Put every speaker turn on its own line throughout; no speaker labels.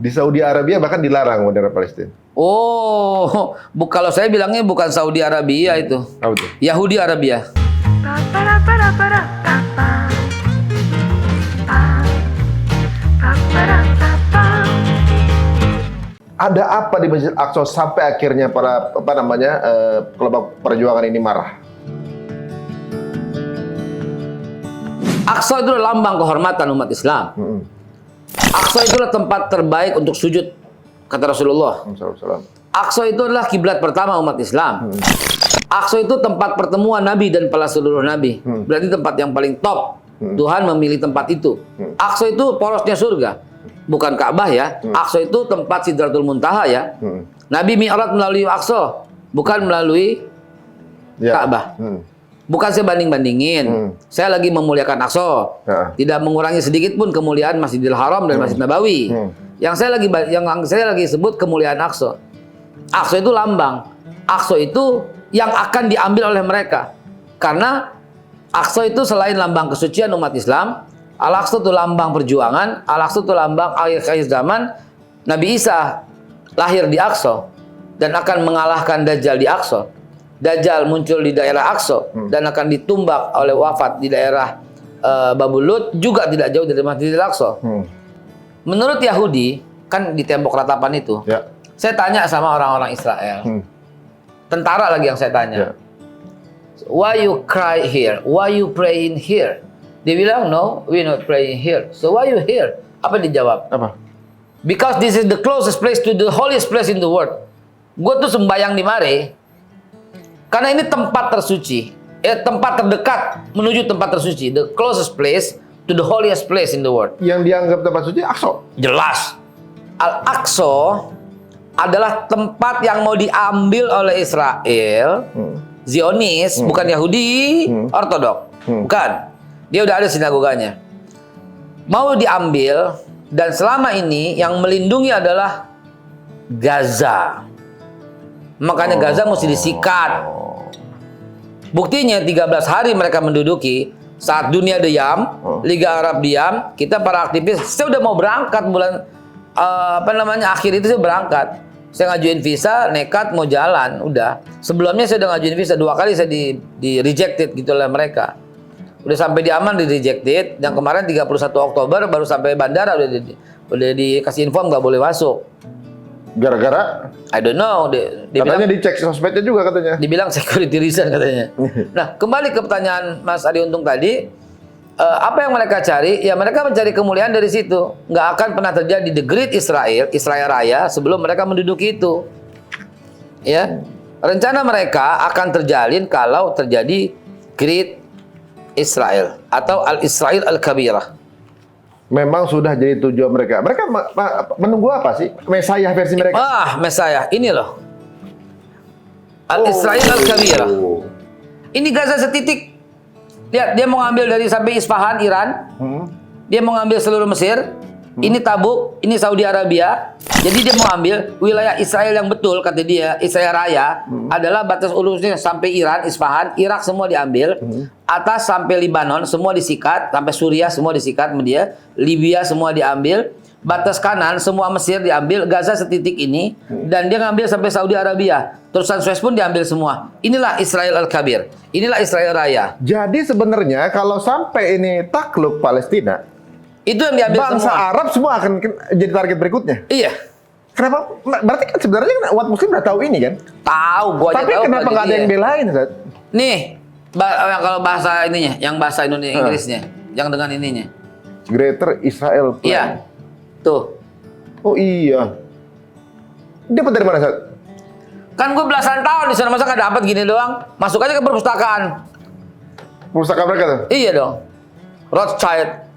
Di Saudi Arabia bahkan dilarang bendera Palestina.
Oh, kalau saya bilangnya bukan Saudi Arabia itu.
Apa tuh?
Yahudi Arabia.
Ada apa di Masjid Al-Aqsa sampai akhirnya para kelompok perjuangan ini marah?
Aqsa itu adalah lambang kehormatan umat Islam. Aqsa itu adalah tempat terbaik untuk sujud, kata Rasulullah. Aqsa itu adalah kiblat pertama umat Islam. Aqsa itu tempat pertemuan Nabi dan para seluruh Nabi. Berarti tempat yang paling top. Tuhan memilih tempat itu. Aqsa itu porosnya surga. Bukan Ka'bah ya. Aqsa itu tempat Sidratul Muntaha ya. Nabi Mi'raj melalui Aqsa, bukan melalui Ka'bah. Bukan saya banding-bandingin. Saya lagi memuliakan Aqsa. Tidak mengurangi sedikit pun kemuliaan Masjidil Haram dan Masjid Nabawi. Yang saya lagi sebut kemuliaan Aqsa. Aqsa itu lambang. Aqsa itu yang akan diambil oleh mereka. Karena Aqsa itu selain lambang kesucian umat Islam, Al-Aqsa itu lambang perjuangan, Al-Aqsa itu lambang akhir zaman. Nabi Isa lahir di Aqsa dan akan mengalahkan Dajjal di Aqsa. Dajjal muncul di daerah Aqsa dan akan ditumbak oleh wafat di daerah Babul Lut, juga tidak jauh dari Masjidil Aqsa. Menurut Yahudi, kan di tembok ratapan itu, saya tanya sama orang-orang Israel, tentara lagi yang saya tanya, why you cry here? Why you praying here? Dia bilang, no, we not praying here. So why you here? Apa dijawab?
Apa?
Because this is the closest place to the holiest place in the world. Gue tuh sembayang di mare, karena ini tempat tersuci, tempat terdekat menuju tempat tersuci. The closest place to the holiest place in the world.
Yang dianggap tempat suci Aqsa.
Jelas. Al-Aqsa adalah tempat yang mau diambil oleh Israel, Zionis, bukan Yahudi, Ortodok. Bukan. Dia udah ada sinagoganya. Mau diambil, dan selama ini yang melindungi adalah Gaza. Makanya Gaza mesti disikat. Buktinya 13 hari mereka menduduki, saat dunia diam, Liga Arab diam, kita para aktivis, saya udah mau berangkat bulan akhir itu saya berangkat. Saya ngajuin visa, nekat mau jalan, udah. Sebelumnya saya udah ngajuin visa 2 kali, saya di rejected gitu oleh mereka. Udah sampai di aman di rejected, yang kemarin 31 Oktober baru sampai bandara udah dikasih info nggak boleh masuk.
Gara-gara?
I don't know. Dia
Katanya
bilang,
dicek sosmednya juga katanya.
Dibilang security reason katanya. Nah, kembali ke pertanyaan Mas Adi Untung tadi, apa yang mereka cari? Ya mereka mencari kemuliaan dari situ. Nggak akan pernah terjadi the Great Israel, Israel Raya sebelum mereka menduduki itu. Ya, rencana mereka akan terjalin kalau terjadi Great Israel atau Al-Israel Al-Kabirah.
Memang sudah jadi tujuan mereka. Mereka menunggu apa sih? Mesayah versi mereka?
Mesayah. Ini loh. Al-Israel Al-Kabirah. Ini Gaza setitik. Lihat, dia mau ngambil dari sampai Isfahan, Iran. Dia mau ngambil seluruh Mesir. Ini Tabuk, ini Saudi Arabia. Jadi dia mau ambil wilayah Israel yang betul, kata dia, Israel Raya, adalah batas urusnya sampai Iran, Isfahan, Irak semua diambil. Atas sampai Libanon semua disikat, sampai Suriah semua disikat sama dia. Libya semua diambil. Batas kanan semua Mesir diambil, Gaza setitik ini, dan dia ngambil sampai Saudi Arabia. Terusan Suez pun diambil semua. Inilah Israel Al-Kabir. Inilah Israel Raya.
Jadi sebenarnya kalau sampai ini takluk Palestina,
itu yang diambil
bangsa
semua.
Arab semua akan jadi target berikutnya.
Iya.
Kenapa? Berarti kan sebenarnya umat Muslim udah tahu ini kan?
Tahu, gua aja tahu.
Tapi kenapa nggak ada yang belain, Ustaz?
Nih, kalau bahasa ininya, yang bahasa Indonesia Inggrisnya, yang dengan ininya.
Greater Israel Plan.
Iya. Tuh.
Oh iya. Dia dapat dari mana, Ustaz?
Kan gue belasan tahun di sana, masa nggak dapat gini doang? Masuk aja ke perpustakaan.
Pustaka mereka tuh?
Iya dong. Rothschild.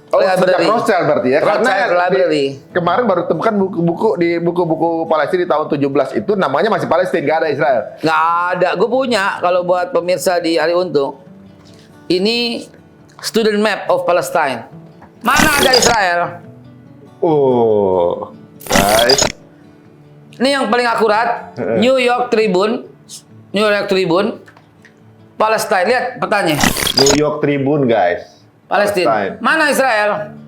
Oh, sejak Rothschild berarti ya?
Rothschild Library.
Kemarin baru temukan buku-buku di buku-buku Palestina di tahun 17 itu namanya masih Palestina, nggak ada Israel.
Nggak ada. Gue punya, kalau buat pemirsa di Ari Untung. Ini student map of Palestine. Mana ada Israel?
Oh, guys.
Ini yang paling akurat. New York Tribune. Palestine. Lihat petanya.
New York Tribune, guys.
Palestina. Mana Israel?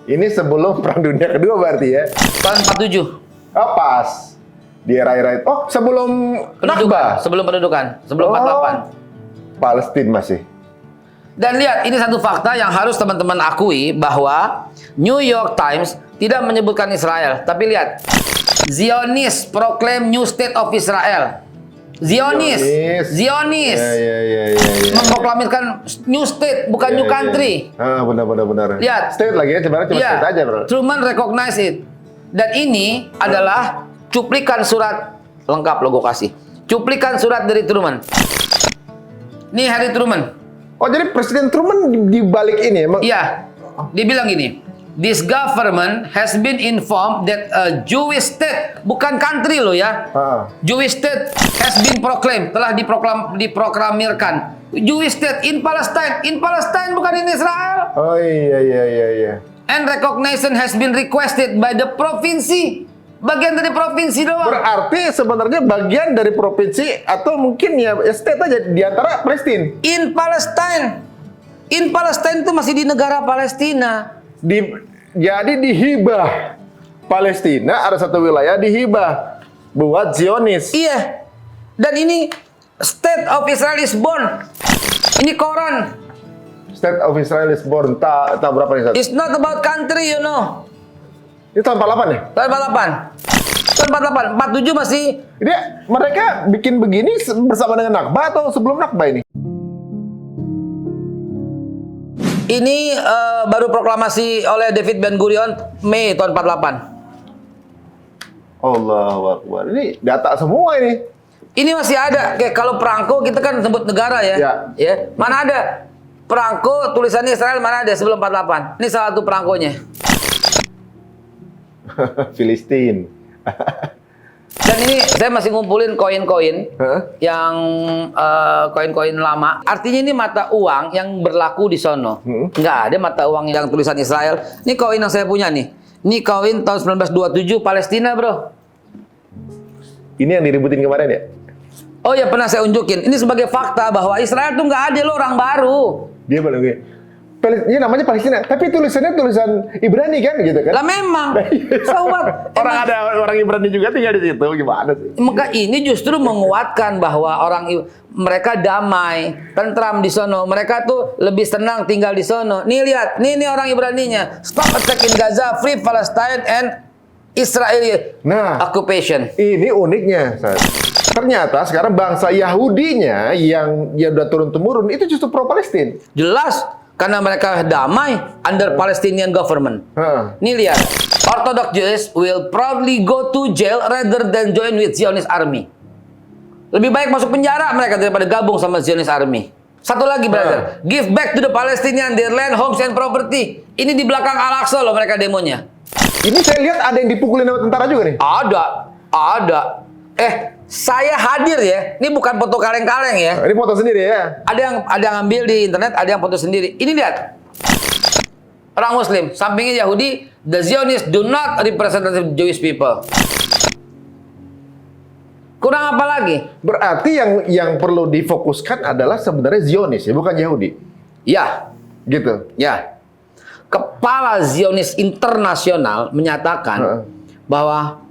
Ini sebelum Perang Dunia Kedua berarti ya?
Tahun 47.
Oh, pas. Di era-era itu. Oh, sebelum Nakba?
Sebelum pendudukan. Sebelum 48.
Palestina masih.
Dan lihat, ini satu fakta yang harus teman-teman akui bahwa New York Times tidak menyebutkan Israel. Tapi lihat, Zionist proclaim new state of Israel. Zionis.
Ya.
Memproklamirkan new state, bukan new country.
Ah, benar.
Lihat.
State lagi ya, sebenarnya cuma state aja, bro.
Truman recognize it. Dan ini adalah cuplikan surat lengkap logo kasih. Cuplikan surat dari Truman. Ini Harry Truman.
Oh, jadi Presiden Truman di balik ini emang?
Iya. Dia bilang gini. This government has been informed that a Jewish state, bukan country loh ya. Jewish state has been proclaimed, telah diproklamirkan. Jewish state in Palestine bukan in Israel.
Oh iya.
And recognition has been requested by the provinsi. Bagian dari provinsi doang.
Berarti sebenarnya bagian dari provinsi atau mungkin ya state aja di antara Palestina.
In Palestine itu masih di negara Palestina.
Jadi dihibah Palestina, ada satu wilayah dihibah buat Zionis.
Iya. Dan ini State of Israel is born. Ini koran.
State of Israel is born. Tak berapa nih?
It's not about country, you know.
Ini tahun 48 ya?
Tahun 48. 47 masih.
Dia mereka bikin begini bersama dengan Nakba atau sebelum Nakba ini?
Ini baru proklamasi oleh David Ben Gurion Mei tahun 48.
Allahu Akbar. Ini data semua ini.
Ini masih ada. Kayak kalau perangko kita kan sebut negara ya. Ya. Mana ada perangko tulisannya Israel, mana ada sebelum 48. Ini salah satu perangkonya.
Filistin.
Dan ini saya masih ngumpulin koin-koin yang koin-koin lama. Artinya ini mata uang yang berlaku di sono. Nggak ada mata uang yang tulisan Israel. Ini koin yang saya punya nih. Ini koin tahun 1927 Palestina, bro.
Ini yang diributin kemarin ya?
Oh ya, pernah saya unjukin. Ini sebagai fakta bahwa Israel tuh nggak ada loh orang baru.
Dia bilang gini, ini namanya Palestina, tapi tulisannya tulisan Ibrani kan, gitu kan?
Lah memang. So what?
Ada orang Ibrani juga tinggal di situ, gimana sih?
Maka ini justru menguatkan bahwa mereka damai, tentram di sono. Mereka tuh lebih senang tinggal di sono. Nih lihat, nih orang Ibraninya. Stop attacking Gaza, free Palestine and Israel occupation.
Ini uniknya, ternyata sekarang bangsa Yahudinya yang udah turun-temurun itu justru pro Palestina.
Jelas. Karena mereka damai under Palestinian government. Nih lihat, Orthodox Jews will probably go to jail rather than join with Zionist army. Lebih baik masuk penjara mereka daripada gabung sama Zionist army. Satu lagi, brother, give back to the Palestinian their land, homes and property. Ini di belakang Al-Aqsa loh mereka demonya.
Ini saya lihat ada yang dipukulin sama tentara juga nih.
Ada. Saya hadir ya. Ini bukan foto kaleng-kaleng ya.
Ini foto sendiri ya.
Ada yang ambil di internet, ada yang foto sendiri. Ini lihat. Orang Muslim, sampingnya Yahudi, the Zionists do not represent the Jewish people. Kurang apa lagi?
Berarti yang perlu difokuskan adalah sebenarnya Zionis ya, bukan Yahudi.
Ya.
Gitu.
Ya. Kepala Zionis Internasional menyatakan bahwa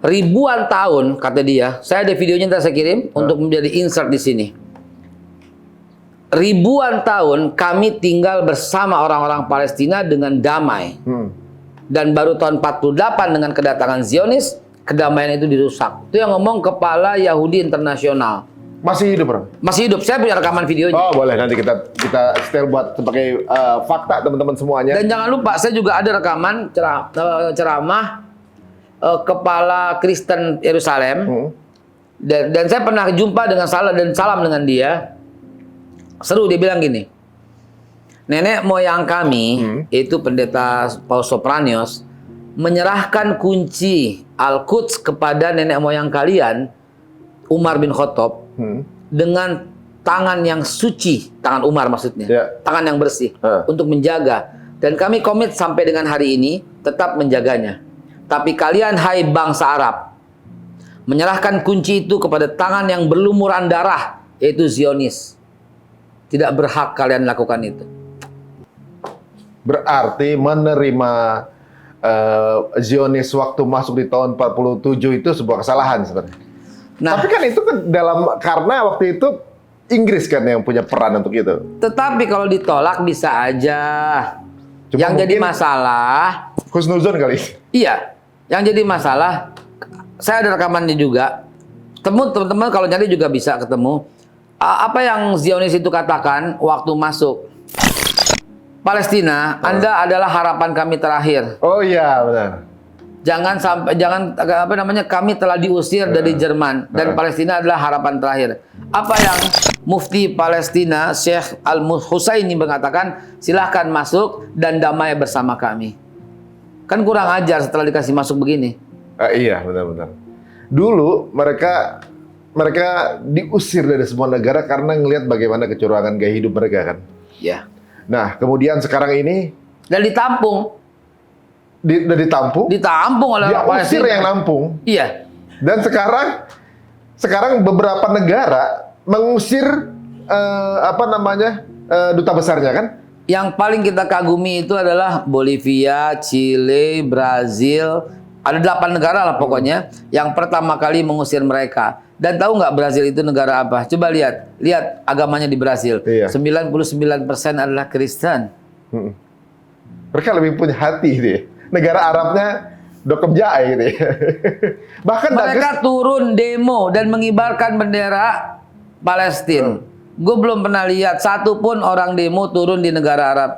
ribuan tahun, kata dia, saya ada videonya ntar saya kirim untuk menjadi insert di sini. Ribuan tahun kami tinggal bersama orang-orang Palestina dengan damai. Dan baru tahun 48 dengan kedatangan Zionis, kedamaian itu dirusak. Itu yang ngomong kepala Yahudi Internasional.
Masih hidup, bro?
Masih hidup. Saya punya rekaman videonya.
Oh, boleh. Nanti kita setel buat sebagai fakta teman-teman semuanya.
Dan jangan lupa, saya juga ada rekaman ceramah kepala Kristen Yerusalem. Dan saya pernah jumpa dengan salam dengan dia. Seru, dia bilang gini. Nenek moyang kami, itu pendeta Paus Sopranios, menyerahkan kunci Al-Quds kepada nenek moyang kalian, Umar bin Khattab, dengan tangan yang suci, tangan Umar maksudnya, tangan yang bersih, untuk menjaga. Dan kami komit sampai dengan hari ini tetap menjaganya. Tapi kalian, hai bangsa Arab, menyerahkan kunci itu kepada tangan yang berlumuran darah, yaitu Zionis. Tidak berhak kalian lakukan itu.
Berarti menerima Zionis waktu masuk di tahun 47 itu sebuah kesalahan sebenarnya.
Nah,
Tapi kan itu kan karena waktu itu Inggris kan yang punya peran untuk itu.
tetapi kalau ditolak bisa aja.
Cuma
Yang jadi
mungkin-
masalah,
Husnuzon kali.
iya, yang jadi masalah, saya ada rekamannya juga. Teman-teman kalau nyari juga bisa ketemu. Apa yang Zionis itu katakan waktu masuk Palestina, Anda adalah harapan kami terakhir.
Oh iya, benar.
Jangan apa namanya, kami telah diusir dari Jerman dan Palestina adalah harapan terakhir. Apa yang Mufti Palestina Syekh Al-Husaini mengatakan, silahkan masuk dan damai bersama kami. Kan kurang ajar setelah dikasih masuk begini.
Iya, benar-benar. Dulu mereka diusir dari semua negara karena ngelihat bagaimana kecurangan gaya hidup mereka kan.
Ya.
Nah, kemudian sekarang ini
Dan ditampung,
udah ditampung,
ditampung oleh
dia
orang
usir
Palestina.
yang nampung.
Iya.
Dan sekarang beberapa negara mengusir duta besarnya kan?
Yang paling kita kagumi itu adalah Bolivia, Chile, Brazil. Ada 8 negara lah pokoknya yang pertama kali mengusir mereka. Dan tahu nggak Brazil itu negara apa? Coba lihat agamanya di Brazil.
Iya.
99% adalah Kristen.
Mm-mm. Mereka lebih punya hati deh. Negara Arabnya dokem jae gitu ya. Bahkan
Mereka turun demo dan mengibarkan bendera Palestina. Gue belum pernah lihat satu pun orang demo turun di negara Arab.